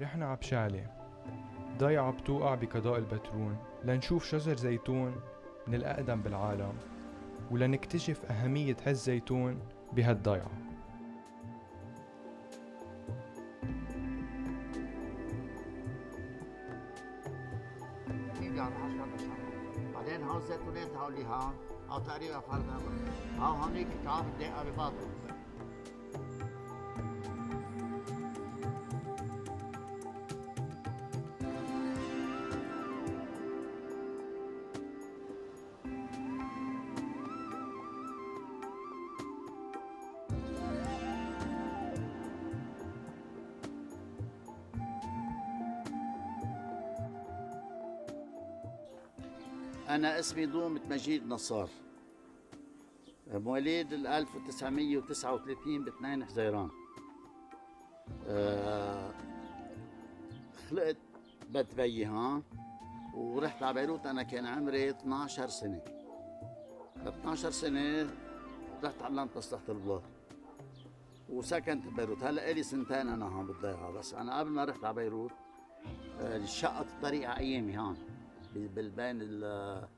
رحنا عبشالة ضيعة بتوقع بقضاء البترون لنشوف شجر زيتون من الأقدم بالعالم ولنكتشف أهمية هالزيتون بهالضيعة. بعدين هون الزيتونات هون اللي هون او تقريبا فرق هون هونيك تعرف الدقه بباطل. أنا اسمي دومة مجيد نصار، مواليد 1939 ب2 حزيران. خلقت بيت بيي هون ورحت على بيروت. أنا كان عمري 12 سنة. 12 سنة رحت تعلمت مصلحة البلاط وسكنت ببيروت. هلا إلي سنتين أنا هون بالضيعة. بس أنا قبل ما رحت على بيروت شقت الطريق على أيامي هون بين ال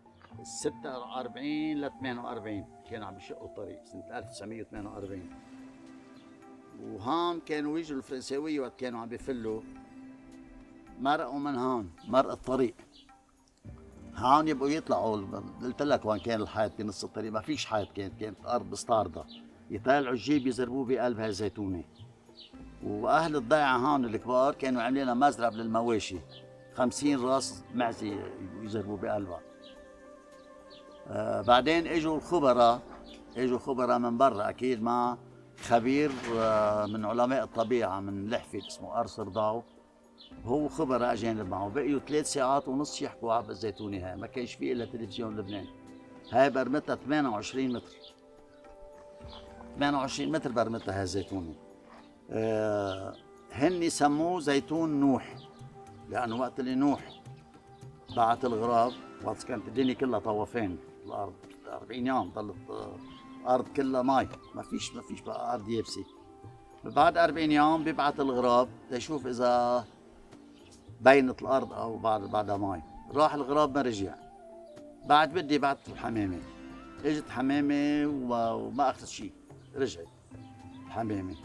46 ل 48 كانوا عم يشقوا الطريق سنة 1948. وهون كانوا يجوا الفرنساوية وقت كانوا عم بيفلوا مرقوا من هون مرق الطريق. هون يبقوا يطلعوا. قلت لك وين كان الحيط بنص الطريق؟ ما فيش حيط، كانت الأرض مستعرضة. يطلعوا الجيب يزربوه بقلب هاي الزيتونة. وأهل الضيعة هون الكبار كانوا عاملين مزرعة للمواشي، 50 راس معزة يزربوا بقلبها. بعدين اجوا خبراء من برا اكيد مع خبير من علماء الطبيعه من لحفه اسمه ارثر داو. هو خبراء اجانب معه. بقيوا 3 ساعات ونص يحكوا على الزيتونه هاي. ما كانش في الا تلفزيون لبنان. هاي برمتها 28 متر. 28 متر برمتها هاي الزيتونه. هن سموه زيتون نوح لانه وقت اللي نوح بعت الغراب، وقت كانت الدنيا كلها طوفان الارض 40 يوم ضلت الارض كلها مي، ما فيش بقى ارض يابسه. بعد 40 يوم بيبعت الغراب ليشوف اذا بينت الارض او بعدها مي. راح الغراب ما رجع. بعد بدي بعت الحمامه. اجت حمامه وما اخذت شيء، رجعت الحمامه.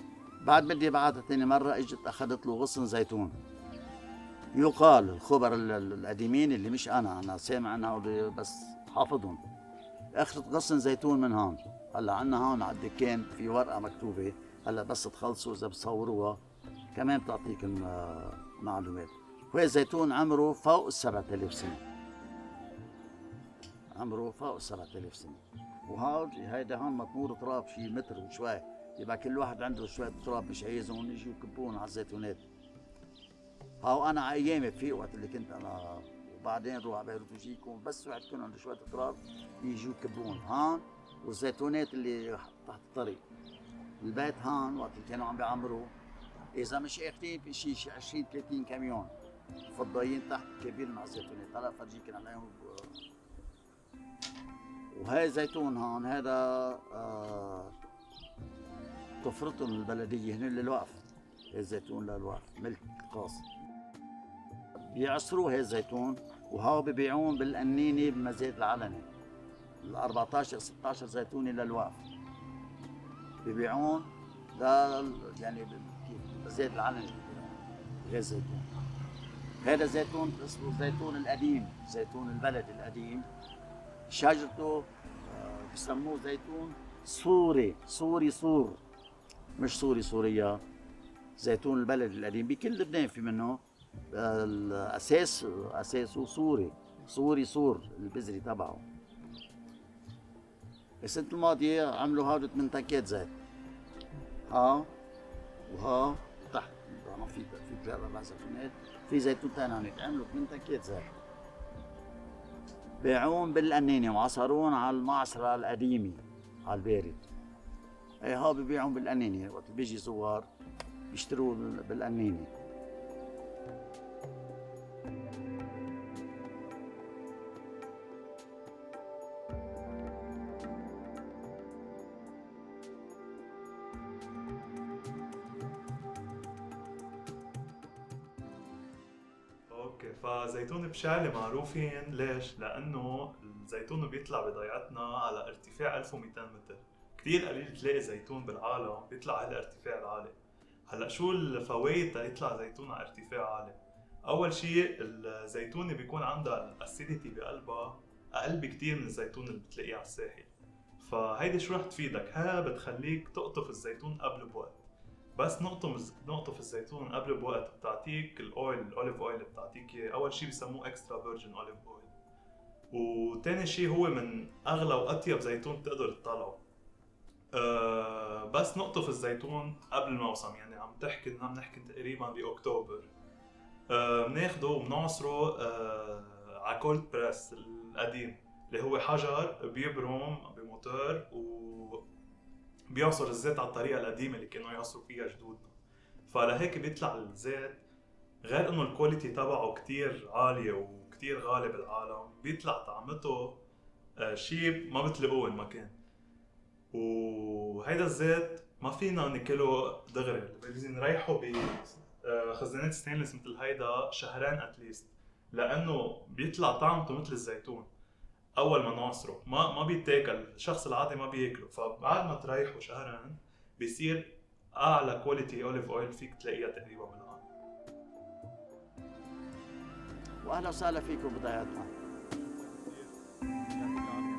بعد بدي بعتها ثاني مره، اجت اخذت له غصن زيتون. يقال الخبراء القديمين اللي مش انا سامع عنها بس حافظهم، اخذت غصن زيتون من هون. هلا عنا هون على الدكان في ورقه مكتوبه، هلا بس تخلصوا اذا بتصوروها كمان بتعطيك المعلومات. وهي الزيتون عمره فوق 7000 سنه. عمره فوق 7000 سنه. هيدا هون مطمور تراب شي متر وشوي. يبقى كل واحد عنده شويه تراب مش عايزهم يجوا يكبون على الزيتونات. هاو انا على ايامي في وقت اللي كنت انا، وبعدين روح على بيروت وجيكم بس واحد يكون عنده شويه تراب يجوا يكبون هون. والزيتونات اللي تحت الطريق البيت هون وقت اللي كانوا عم بيعمروا، اذا مش اخذين في شيء 20 30 كاميون فضايين تحت كبير مع الزيتونات. هلا فرجيك عليهم. وهي زيتون هون هذا طفرتهم البلديه هن للوقف. هي الزيتون للوقف ملك خاص. بيعصروه هي الزيتون وهو ببيعون بالقنينه بمزاد العلني. ال 14 16 زيتونه للوقف ببيعون يعني بمزاد العلني غير زيتون. هذا زيتون اسمه الزيتون القديم، زيتون البلد القديم. شجرته بسموه زيتون سوري سور، مش سوريا. زيتون البلد القديم بكل لبنان في منه. اساسه سور البذري تبعه. السنة الماضية عملوا هذا 8 تنكات زيت. وها تحت في 3 زيتونات، في زيتون ثاني هونيك عملوا 8 تنكات زيت. بيعون بالقنينة وعصرون على المعصرة القديمة على البارد. ها ببيعون بالقنينة وقت بيجي زوار بيشتروا بالقنينة. فزيتون بشعلة معروفين ليش؟ لأنه الزيتون بيطلع بضيعتنا على ارتفاع 1200 متر. كتير قليل تلاقي زيتون بالعالم بيطلع على الارتفاع العالي. هلا شو الفوائد يطلع زيتون على ارتفاع عالي؟ أول شيء الزيتونة بيكون عندها الاسيديتي بقلبها أقل بكتير من الزيتون اللي بتلاقيه على الساحل. فهيدي شو رح تفيدك؟ ها بتخليك تقطف الزيتون قبل بوقت. بس نقطف الزيتون قبل بوقت بتعطيك الاوليف اويل بتعطيك اياه. اول شيء بسموه اكسترا فيرجن اوليف اويل، وتاني شيء هو من اغلى واطيب زيتون بتقدر تطلعه. بس نقطف الزيتون قبل الموسم، يعني عم نحكي تقريبا باكتوبر. بناخده وبنعصره على كولد بريس القديم اللي هو حجر بيبرم بموتور بيعصر الزيت على الطريقة القديمة اللي كانوا يعصروا فيها جدودنا. فلهيك بيطلع الزيت غير انه الكواليتي تبعه كتير عالية وكتير غالي بالعالم، بيطلع طعمته شيء ما بتلاقوه المكان. وهيدا الزيت ما فينا ناكله دغري، لازم نريحه بخزانات ستانلس مثل هيدا شهرين اتليست، لانه بيطلع طعمته مثل الزيتون اول ما نعصره. ما بيتاكل، الشخص العادي ما بياكله. فبعد ما تريحه شهرين بيصير اعلى كواليتي اوليف اويل فيك تلاقيها تقريبا بالعالم. واهلا وسهلا فيكم بضيعتنا. يعطيك العافية.